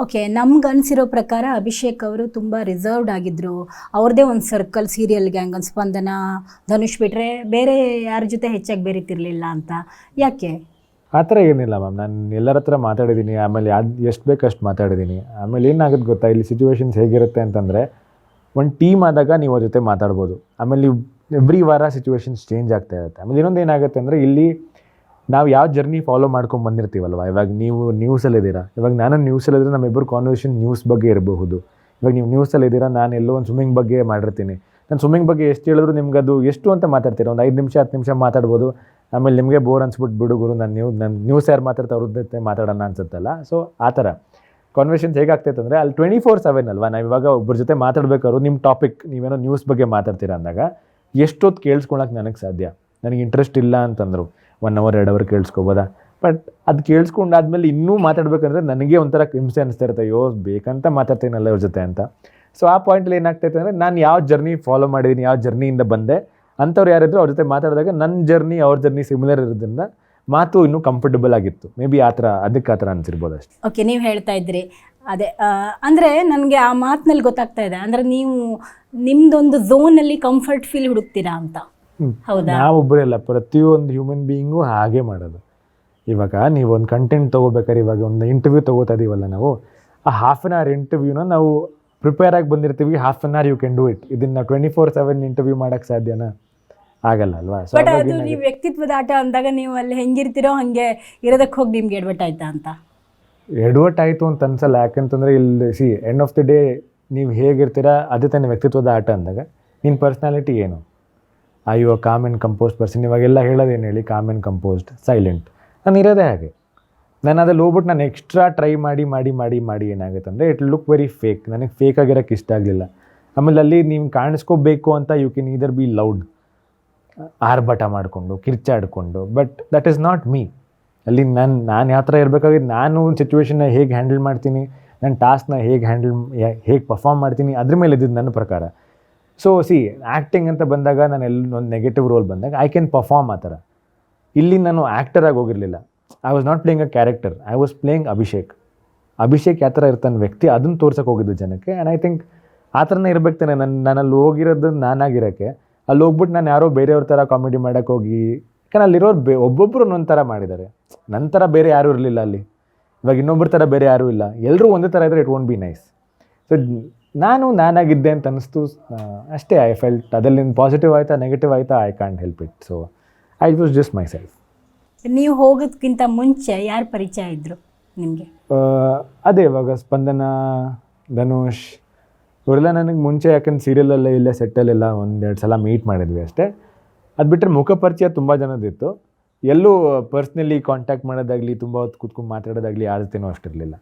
Okay, ನಮ್ಗೆ ಅನಿಸಿರೋ ಪ್ರಕಾರ ಅಭಿಷೇಕ್ ಅವರು ತುಂಬ ರಿಸರ್ವ್ಡ್ ಆಗಿದ್ದರು. ಅವ್ರದ್ದೇ ಒಂದು ಸರ್ಕಲ್, ಸೀರಿಯಲ್ ಗ್ಯಾಂಗ್, ಒಂದು ಸ್ಪಂದನ, ಧನುಷ್ ಬಿಟ್ಟರೆ ಬೇರೆ ಯಾರ ಜೊತೆ ಹೆಚ್ಚಾಗಿ ಬೆರೀತಿರ್ಲಿಲ್ಲ ಅಂತ. ಯಾಕೆ? ಆ ಥರ ಏನಿಲ್ಲ ಮ್ಯಾಮ್. ನಾನು ಎಲ್ಲರ ಹತ್ರ ಮಾತಾಡಿದ್ದೀನಿ, ಆಮೇಲೆ ಎಷ್ಟು ಬೇಕು ಅಷ್ಟು ಮಾತಾಡಿದ್ದೀನಿ. ಆಮೇಲೆ ಏನಾಗುತ್ತೆ ಗೊತ್ತಾ, ಇಲ್ಲಿ ಸಿಚುವೇಶನ್ಸ್ ಹೇಗಿರುತ್ತೆ ಅಂತಂದರೆ, ಒಂದು ಟೀಮ್ ಆದಾಗ ನೀವು ಅವ್ರ ಜೊತೆ ಮಾತಾಡ್ಬೋದು. ಆಮೇಲೆ ನೀವು ಎವ್ರಿ ವಾರ ಸಿಚುವೇಶನ್ಸ್ ಚೇಂಜ್ ಆಗ್ತಾ ಇರುತ್ತೆ. ಆಮೇಲೆ ಇನ್ನೊಂದು ಏನಾಗುತ್ತೆ ಅಂದರೆ, ಇಲ್ಲಿ ನಾವು ಯಾವ ಜರ್ನಿ ಫಾಲೋ ಮಾಡ್ಕೊಂಡು ಬಂದಿರ್ತೀವಲ್ವ. ಇವಾಗ ನೀವು ನ್ಯೂಸಲ್ಲಿದ್ದೀರಾ, ಇವಾಗ ನಾನು ನ್ಯೂಸಲ್ಲಿದ್ದರೆ ನಮ್ಮಿಬ್ಬರು ಕಾನ್ವರ್ಸೇಷನ್ ನ್ಯೂಸ್ ಬಗ್ಗೆ ಇರಬಹುದು. ಇವಾಗ ನೀವು ನ್ಯೂಸಲ್ಲಿದ್ದೀರಾ, ನಾನು ಎಲ್ಲೋ ಒಂದು ಸ್ವಿಮ್ಮಿಂಗ್ ಬಗ್ಗೆ ಮಾಡಿರ್ತೀನಿ. ನಾನು ಸ್ವಿಮ್ಮಿಂಗ್ ಬಗ್ಗೆ ಎಷ್ಟು ಹೇಳಿದ್ರು ನಿಮ್ಗೆ ಅದು ಎಷ್ಟು ಅಂತ ಮಾತಾಡ್ತೀರ, ಒಂದು 5 ನಿಮಿಷ 10 ನಿಮಿಷ ಮಾತಾಡ್ಬೋದು. ಆಮೇಲೆ ನಿಮಗೆ ಬೋರ್ ಅನ್ಸ್ಬಿಟ್ಟು ಬಿಡುಗರು, ನಾನು ನ್ಯೂಸ್ ಯಾರು ಮಾತಾಡ್ತಾ ಅವ್ರ ಜೊತೆ ಮಾತಾಡೋಣ ಅನ್ಸುತ್ತಲ್ಲ. ಸೊ ಆ ಥರ ಕಾನ್ವರ್ಸೇಷನ್ಸ್ ಹೇಗಾಗ್ತೈತೆ ಅಂದರೆ, ಅಲ್ಲಿ 24/7 ಅಲ್ವಾ. ನಾವು ಇವಾಗ ಒಬ್ಬರ ಜೊತೆ ಮಾತಾಡ್ಬೇಕಾದ್ರು ನಿಮ್ಮ ಟಾಪಿಕ್ ನೀವೇನೋ ನ್ಯೂಸ್ ಬಗ್ಗೆ ಮಾತಾಡ್ತೀರಾ ಅಂದಾಗ ಎಷ್ಟೊತ್ತು ಕೇಳಿಸ್ಕೊಳಕ್ಕೆ ನನಗೆ ಸಾಧ್ಯ. ನನಗೆ ಇಂಟ್ರೆಸ್ಟ್ ಇಲ್ಲ ಅಂತಂದರು 1 hour 2 hour ಕೇಳಿಸ್ಕೊಬೋದಾ. ಬಟ್ ಅದು ಕೇಳಿಸ್ಕೊಂಡಾದ್ಮೇಲೆ ಇನ್ನೂ ಮಾತಾಡ್ಬೇಕಂದ್ರೆ ನನಗೆ ಒಂಥರ ಹಿಂಸೆ ಅನಿಸ್ತಾ ಇರುತ್ತೆ, ಅಯ್ಯೋ ಬೇಕಂತ ಮಾತಾಡ್ತೀನಲ್ಲ ಇವ್ರ ಜೊತೆ ಅಂತ. ಸೊ ಆ ಪಾಯಿಂಟಲ್ಲಿ ಏನಾಗ್ತೈತೆ ಅಂದರೆ, ನಾನು ಯಾವ ಜರ್ನಿ ಫಾಲೋ ಮಾಡಿದ್ದೀನಿ, ಯಾವ ಜರ್ನಿಯಿಂದ ಬಂದೆ ಅಂಥವ್ರು ಯಾರಿದ್ರು ಅವ್ರ ಜೊತೆ ಮಾತಾಡಿದಾಗ ನನ್ನ ಜರ್ನಿ ಅವ್ರ ಜರ್ನಿ ಸಿಮಿಲರ್ ಇರೋದ್ರಿಂದ ಮಾತು ಇನ್ನೂ ಕಂಫರ್ಟಬಲ್ ಆಗಿತ್ತು. ಮೇ ಬಿ ಆ ಥರ ಅನಿಸಿರ್ಬೋದು ಅಷ್ಟೇ. ಓಕೆ, ನೀವು ಹೇಳ್ತಾ ಇದ್ರಿ ಅದೇ, ಅಂದರೆ ನನಗೆ ಆ ಮಾತಿನಲ್ಲಿ ಗೊತ್ತಾಗ್ತಾ ಇದೆ, ಅಂದರೆ ನೀವು ನಿಮ್ಮದೊಂದು ಝೋನಲ್ಲಿ ಕಂಫರ್ಟ್ ಫೀಲ್ ಹುಡುಕ್ತೀರಾ ಅಂತ. ಹೌದಾ? ನಾವೊಬ್ಬರೇ ಅಲ್ಲ, ಪ್ರತಿಯೊಂದು ಹ್ಯೂಮನ್ ಬೀಯಿಂಗು ಹಾಗೆ ಮಾಡೋದು. ಇವಾಗ ನೀವು ಒಂದು ಕಂಟೆಂಟ್ ತೊಗೋಬೇಕಾದ್ರೆ, ಇವಾಗ ಒಂದು ಇಂಟರ್ವ್ಯೂ ತೊಗೋತಾ ಇದೀವಲ್ಲ ನಾವು, ಆ 1/2 hour ಇಂಟರ್ವ್ಯೂನ ನಾವು ಪ್ರಿಪೇರ್ ಆಗಿ ಬಂದಿರ್ತೀವಿ. 1/2 hour you can do it. ಇದನ್ನು 24/7 ಇಂಟರ್ವ್ಯೂ ಮಾಡೋಕ್ಕೆ ಸಾಧ್ಯನಾ? ಆಗಲ್ಲ ಅಲ್ವಾ. ಬಟ್ ಅದು ನೀವು ವ್ಯಕ್ತಿತ್ವದ ಆಟ ಅಂದಾಗ ನೀವು ಅಲ್ಲಿ ಹೆಂಗಿರ್ತೀರೋ ಹಾಗೆ ಇರೋದಕ್ಕೆ ಹೋಗಿ ನಿಮ್ಗೆ ಎಡವಟ್ಟಾಯ್ತಾ ಅಂತ? ಎಡವಟ್ಟಾಯಿತು ಅಂತ ಅನ್ಸಲ್ಲ. ಯಾಕಂತಂದರೆ ಇಲ್ಲಿ ಎಂಡ್ ಆಫ್ ದಿ ಡೇ ನೀವು ಹೇಗಿರ್ತೀರಾ ಅದೇ ತಾನೇ ವ್ಯಕ್ತಿತ್ವದ ಆಟ ಅಂದಾಗ. ನಿನ್ನ ಪರ್ಸ್ನಾಲಿಟಿ ಏನು? You a calm and composed person. ಇವಾಗೆಲ್ಲ ಹೇಳೋದೇನು ಹೇಳಿ, ಕಾಮ್ ಆ್ಯಂಡ್ ಕಂಪೋಸ್ಡ್, ಸೈಲೆಂಟ್. ನಾನು ಇರೋದೇ ಹಾಗೆ. ನಾನು ಅದಲ್ಲಿ ಹೋಗ್ಬಿಟ್ಟು ನಾನು ಎಕ್ಸ್ಟ್ರಾ ಟ್ರೈ ಮಾಡಿ ಏನಾಗುತ್ತೆ ಅಂದರೆ, ಇಟ್ ಲುಕ್ ವೆರಿ ಫೇಕ್. ನನಗೆ ಫೇಕ್ ಆಗಿರೋಕ್ಕೆ ಇಷ್ಟ ಆಗಲಿಲ್ಲ. ಆಮೇಲೆ ಅಲ್ಲಿ ನೀವು ಕಾಣಿಸ್ಕೋಬೇಕು ಅಂತ you can either be loud, ಆರ್ಭಟ ಮಾಡಿಕೊಂಡು ಕಿರ್ಚಾಡಿಕೊಂಡು, but that is not me. ಅಲ್ಲಿ ನಾನು ಯಾವ ಥರ ಇರಬೇಕಾಗಿದ್ದು, ನಾನು ಒಂದು ಸಿಚುವೇಶನ್ನ ಹೇಗೆ ಹ್ಯಾಂಡಲ್ ಮಾಡ್ತೀನಿ, ನನ್ನ ಟಾಸ್ಕ್ನ ಹೇಗೆ ಪರ್ಫಾರ್ಮ್ ಮಾಡ್ತೀನಿ, ಅದ್ರ ಮೇಲೆ ಇದ್ದಿದ್ದು ನನ್ನ ಪ್ರಕಾರ. ಸೊ ಆ್ಯಕ್ಟಿಂಗ್ ಅಂತ ಬಂದಾಗ, ನಾನು ಒಂದು ನೆಗೆಟಿವ್ ರೋಲ್ ಬಂದಾಗ ಐ ಕ್ಯಾನ್ ಪರ್ಫಾರ್ಮ್ ಆ ಥರ. ಇಲ್ಲಿ ನಾನು ಆ್ಯಕ್ಟರಾಗಿ ಹೋಗಿರಲಿಲ್ಲ. I was not playing a character, I was playing Abhishek ಯಾವ ಥರ ಇರ್ತಾನೆ ವ್ಯಕ್ತಿ, ಅದನ್ನು ತೋರ್ಸೋಕೆ ಹೋಗಿದ್ದು ಜನಕ್ಕೆ. ಆ್ಯಂಡ್ ಐ ಥಿಂಕ್ ಆ ಥರನೇ ಇರಬೇಕು ತಾನೆ. ನಾನಲ್ಲಿ ಹೋಗಿರೋದು ನಾನಾಗಿರೋಕ್ಕೆ. ಅಲ್ಲಿ ಹೋಗ್ಬಿಟ್ಟು ನಾನು ಯಾರೋ ಬೇರೆಯವ್ರ ಥರ ಕಾಮಿಡಿ ಮಾಡೋಕ್ಕೆ ಹೋಗಿ, ಯಾಕಂದ್ರೆ ಅಲ್ಲಿರೋರು ಒಬ್ಬೊಬ್ಬರು ಒಂದೊಂದು ಥರ ಮಾಡಿದ್ದಾರೆ. ನನ್ನ ಥರ ಬೇರೆ ಯಾರೂ ಇರಲಿಲ್ಲ ಅಲ್ಲಿ. ಇವಾಗ ಇನ್ನೊಬ್ಬರ ಥರ ಬೇರೆ ಯಾರೂ ಇಲ್ಲ. ಎಲ್ಲರೂ ಒಂದೇ ಥರ ಇದ್ದರೆ it won't be nice. So ನಾನಾಗಿದ್ದೆ ಅಂತ ಅನ್ನಿಸ್ತು ಅಷ್ಟೇ. ಐ ಫೆಲ್ಟ್ ಅದರಲ್ಲಿ ಪಾಸಿಟಿವ್ ಆಯಿತಾ ನೆಗೆಟಿವ್ ಆಯಿತಾ, I can't help it. So I was just my self. ನೀವು ಹೋಗೋದಕ್ಕಿಂತ ಮುಂಚೆ ಯಾರು ಪರಿಚಯ ಇದ್ದರು ನಿಮಗೆ? ಅದೇ ಇವಾಗ ಸ್ಪಂದನ, ಧನುಷ್ ಇವರೆಲ್ಲ ನನಗೆ ಮುಂಚೆ, ಯಾಕಂದ್ರೆ ಸೀರಿಯಲಲ್ಲೇ ಇಲ್ಲೇ ಸೆಟ್ಟಲ್ಲೆಲ್ಲ 1-2 ಸಲ ಮೀಟ್ ಮಾಡಿದ್ವಿ ಅಷ್ಟೇ. ಅದು ಬಿಟ್ಟರೆ ಮುಖ ಪರಿಚಯ ತುಂಬ ಜನದಿತ್ತು. ಎಲ್ಲೂ ಪರ್ಸ್ನಲಿ ಕಾಂಟ್ಯಾಕ್ಟ್ ಮಾಡೋದಾಗಲಿ, ತುಂಬ ಹೊತ್ತು ಕೂತ್ಕೊಂಡು ಮಾತಾಡೋದಾಗಲಿ ಯಾರ ಜೊತೆನೂ ಅಷ್ಟಿರಲಿಲ್ಲ.